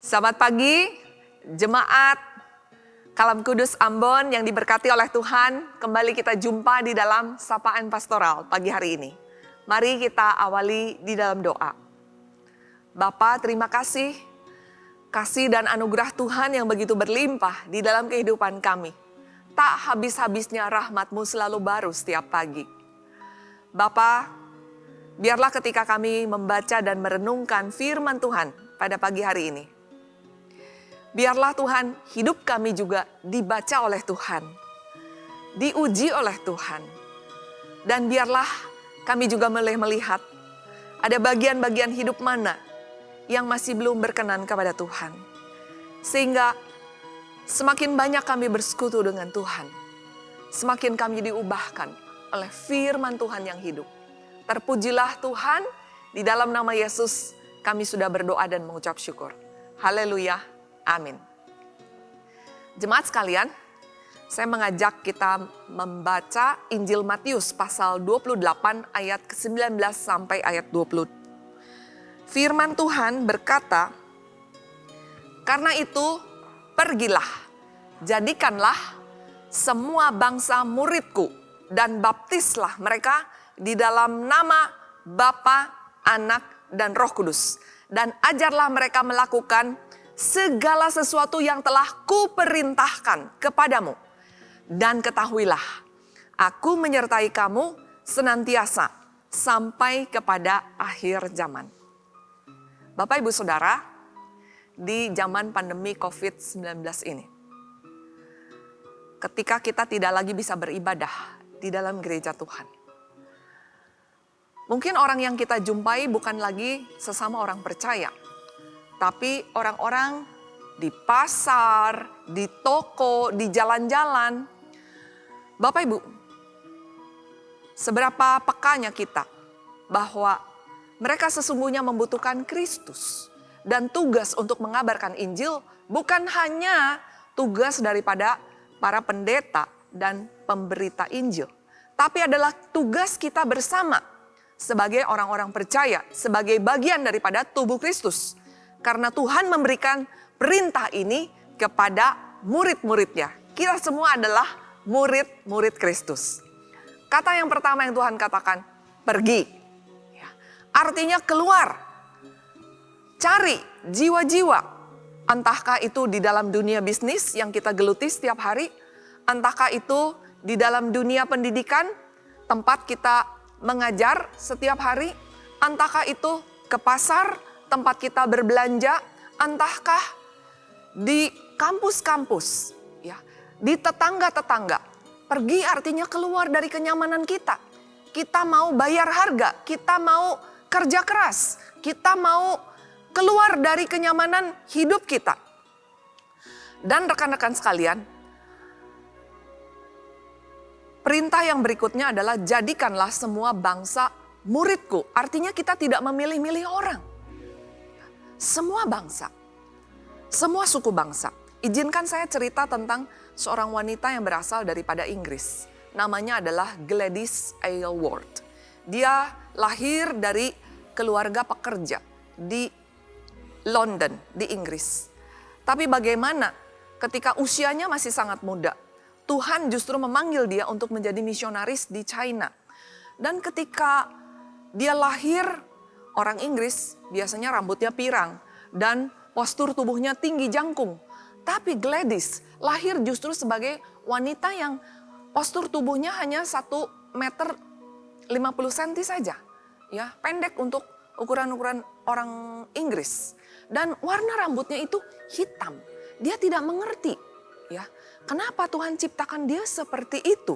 Selamat pagi, jemaat Kalam Kudus Ambon yang diberkati oleh Tuhan. Kembali kita jumpa di dalam Sapaan Pastoral pagi hari ini. Mari kita awali di dalam doa. Bapa, terima kasih dan anugerah Tuhan yang begitu berlimpah di dalam kehidupan kami. Tak habis-habisnya rahmat-Mu selalu baru setiap pagi. Bapa, biarlah ketika kami membaca dan merenungkan firman Tuhan pada pagi hari ini, biarlah Tuhan, hidup kami juga dibaca oleh Tuhan, diuji oleh Tuhan. Dan biarlah kami juga boleh melihat ada bagian-bagian hidup mana yang masih belum berkenan kepada Tuhan. Sehingga semakin banyak kami bersekutu dengan Tuhan, semakin kami diubahkan oleh firman Tuhan yang hidup. Terpujilah Tuhan, di dalam nama Yesus kami sudah berdoa dan mengucap syukur. Haleluya. Amin. Jemaat sekalian, saya mengajak kita membaca Injil Matius pasal 28 ayat ke-19 sampai ayat 20. Firman Tuhan berkata, "Karena itu pergilah, jadikanlah semua bangsa muridku dan baptislah mereka di dalam nama Bapa, Anak, dan Roh Kudus. Dan ajarlah mereka melakukan segala sesuatu yang telah kuperintahkan kepadamu. Dan ketahuilah, aku menyertai kamu senantiasa sampai kepada akhir zaman." Bapak, Ibu, Saudara, di zaman pandemi COVID-19 ini, ketika kita tidak lagi bisa beribadah di dalam gereja Tuhan, mungkin orang yang kita jumpai bukan lagi sesama orang percaya, tapi orang-orang di pasar, di toko, di jalan-jalan. Bapak Ibu, seberapa pekanya kita bahwa mereka sesungguhnya membutuhkan Kristus. Dan tugas untuk mengabarkan Injil bukan hanya tugas daripada para pendeta dan pemberita Injil, tapi adalah tugas kita bersama sebagai orang-orang percaya, sebagai bagian daripada tubuh Kristus. Karena Tuhan memberikan perintah ini kepada murid-muridnya. Kita semua adalah murid-murid Kristus. Kata yang pertama yang Tuhan katakan, pergi. Ya, artinya keluar. Cari jiwa-jiwa. Entahkah itu di dalam dunia bisnis yang kita geluti setiap hari. Entahkah itu di dalam dunia pendidikan, tempat kita mengajar setiap hari. Entahkah itu ke pasar, tempat kita berbelanja, entahkah di kampus-kampus, ya, di tetangga-tetangga. Pergi artinya keluar dari kenyamanan kita. Kita mau bayar harga, kita mau kerja keras, kita mau keluar dari kenyamanan hidup kita. Dan rekan-rekan sekalian, perintah yang berikutnya adalah jadikanlah semua bangsa muridku. Artinya kita tidak memilih-milih orang. Semua bangsa, semua suku bangsa. Izinkan saya cerita tentang seorang wanita yang berasal daripada Inggris. Namanya adalah Gladys Aylward. Dia lahir dari keluarga pekerja di London, di Inggris. Tapi bagaimana ketika usianya masih sangat muda, Tuhan justru memanggil dia untuk menjadi misionaris di China. Dan ketika dia lahir, orang Inggris biasanya rambutnya pirang dan postur tubuhnya tinggi jangkung. Tapi Gladys lahir justru sebagai wanita yang postur tubuhnya hanya 1 meter 50 cm saja. Ya, pendek untuk ukuran-ukuran orang Inggris. Dan warna rambutnya itu hitam. Dia tidak mengerti, ya, kenapa Tuhan ciptakan dia seperti itu.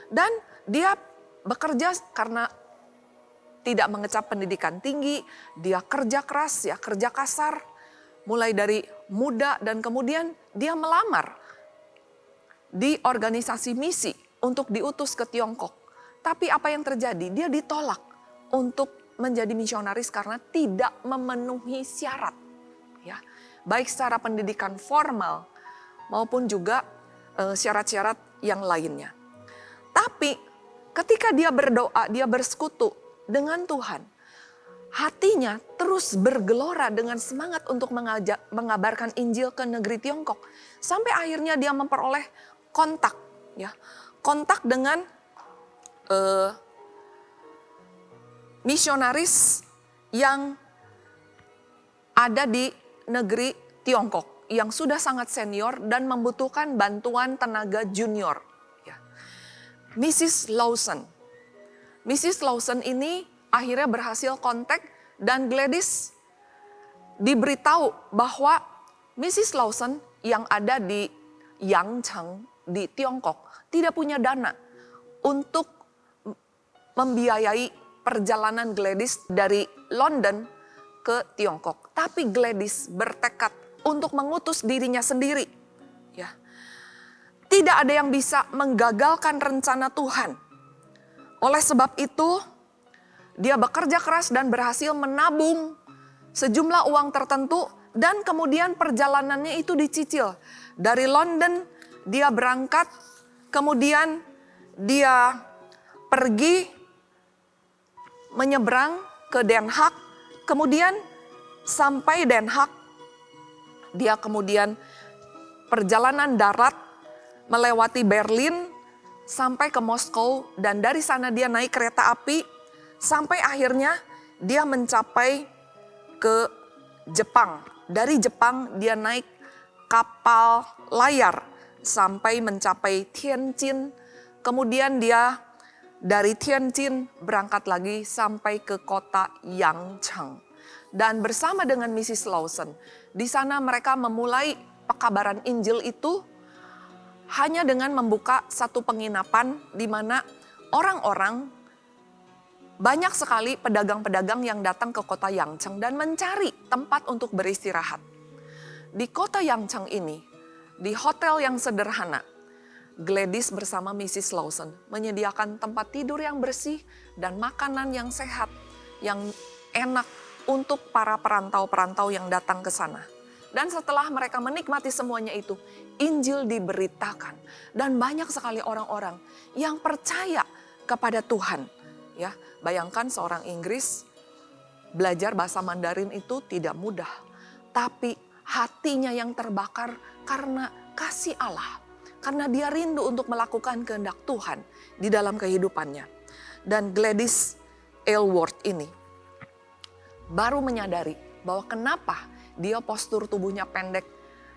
Dan dia bekerja karena tidak mengecap pendidikan tinggi, dia kerja keras, ya, kerja kasar, mulai dari muda dan kemudian dia melamar di organisasi misi untuk diutus ke Tiongkok. Tapi apa yang terjadi? Dia ditolak untuk menjadi misionaris karena tidak memenuhi syarat, ya, baik secara pendidikan formal maupun juga syarat-syarat yang lainnya. Tapi ketika dia berdoa, dia bersekutu dengan Tuhan, hatinya terus bergelora dengan semangat untuk mengabarkan Injil ke negeri Tiongkok. Sampai akhirnya dia memperoleh kontak, ya, kontak dengan misionaris yang ada di negeri Tiongkok yang sudah sangat senior dan membutuhkan bantuan tenaga junior. Ya. Mrs. Lawson. Mrs. Lawson ini akhirnya berhasil kontak dan Gladys diberitahu bahwa Mrs. Lawson yang ada di Yangcheng di Tiongkok tidak punya dana untuk membiayai perjalanan Gladys dari London ke Tiongkok. Tapi Gladys bertekad untuk mengutus dirinya sendiri. Ya. Tidak ada yang bisa menggagalkan rencana Tuhan. Oleh sebab itu, dia bekerja keras dan berhasil menabung sejumlah uang tertentu dan kemudian perjalanannya itu dicicil. Dari London dia berangkat, kemudian dia pergi menyeberang ke Den Haag, kemudian sampai Den Haag dia kemudian perjalanan darat melewati Berlin sampai ke Moskow dan dari sana dia naik kereta api sampai akhirnya dia mencapai ke Jepang. Dari Jepang dia naik kapal layar sampai mencapai Tianjin. Kemudian dia dari Tianjin berangkat lagi sampai ke kota Yangcheng. Dan bersama dengan Mrs. Lawson, di sana mereka memulai pekabaran Injil itu hanya dengan membuka satu penginapan di mana orang-orang, banyak sekali pedagang-pedagang yang datang ke kota Yangcheng dan mencari tempat untuk beristirahat. Di kota Yangcheng ini, di hotel yang sederhana, Gladys bersama Mrs. Lawson menyediakan tempat tidur yang bersih dan makanan yang sehat, yang enak untuk para perantau-perantau yang datang ke sana. Dan setelah mereka menikmati semuanya itu, Injil diberitakan dan banyak sekali orang-orang yang percaya kepada Tuhan. Ya, bayangkan seorang Inggris belajar bahasa Mandarin itu tidak mudah, tapi hatinya yang terbakar karena kasih Allah, karena dia rindu untuk melakukan kehendak Tuhan di dalam kehidupannya. Dan Gladys Aylward ini baru menyadari bahwa kenapa dia postur tubuhnya pendek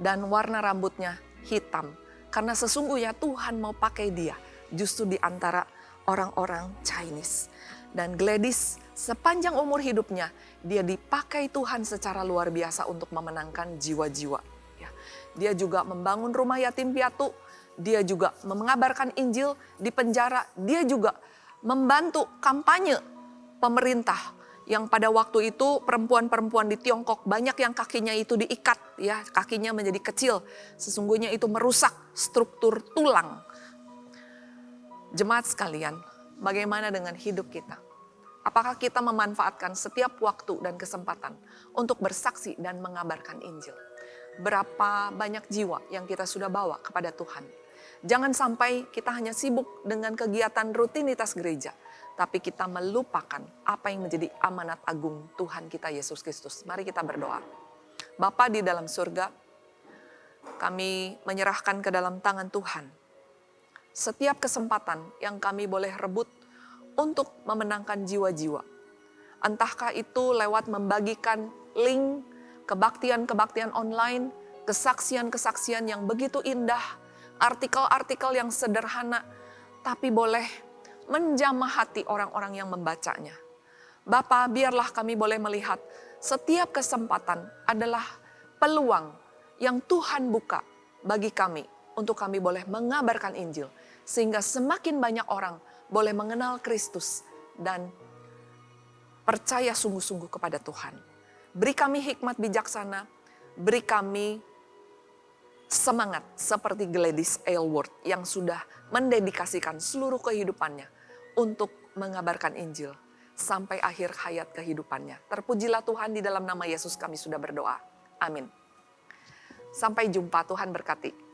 dan warna rambutnya hitam. Karena sesungguhnya Tuhan mau pakai dia justru di antara orang-orang Chinese. Dan Gladys sepanjang umur hidupnya dia dipakai Tuhan secara luar biasa untuk memenangkan jiwa-jiwa. Ya. Dia juga membangun rumah yatim piatu, dia juga mengabarkan Injil di penjara, dia juga membantu kampanye pemerintah. Yang pada waktu itu perempuan-perempuan di Tiongkok banyak yang kakinya itu diikat, ya, kakinya menjadi kecil. Sesungguhnya itu merusak struktur tulang. Jemaat sekalian, bagaimana dengan hidup kita? Apakah kita memanfaatkan setiap waktu dan kesempatan untuk bersaksi dan mengabarkan Injil? Berapa banyak jiwa yang kita sudah bawa kepada Tuhan? Jangan sampai kita hanya sibuk dengan kegiatan rutinitas gereja, tapi kita melupakan apa yang menjadi amanat agung Tuhan kita Yesus Kristus. Mari kita berdoa. Bapa di dalam surga, kami menyerahkan ke dalam tangan Tuhan setiap kesempatan yang kami boleh rebut untuk memenangkan jiwa-jiwa. Entahkah itu lewat membagikan link kebaktian-kebaktian online, kesaksian-kesaksian yang begitu indah, artikel-artikel yang sederhana, tapi boleh menjamah hati orang-orang yang membacanya. Bapa, biarlah kami boleh melihat setiap kesempatan adalah peluang yang Tuhan buka bagi kami untuk kami boleh mengabarkan Injil. Sehingga semakin banyak orang boleh mengenal Kristus dan percaya sungguh-sungguh kepada Tuhan. Beri kami hikmat bijaksana, beri kami semangat seperti Gladys Aylward yang sudah mendedikasikan seluruh kehidupannya untuk mengabarkan Injil sampai akhir hayat kehidupannya. Terpujilah Tuhan, di dalam nama Yesus kami sudah berdoa. Amin. Sampai jumpa, Tuhan berkati.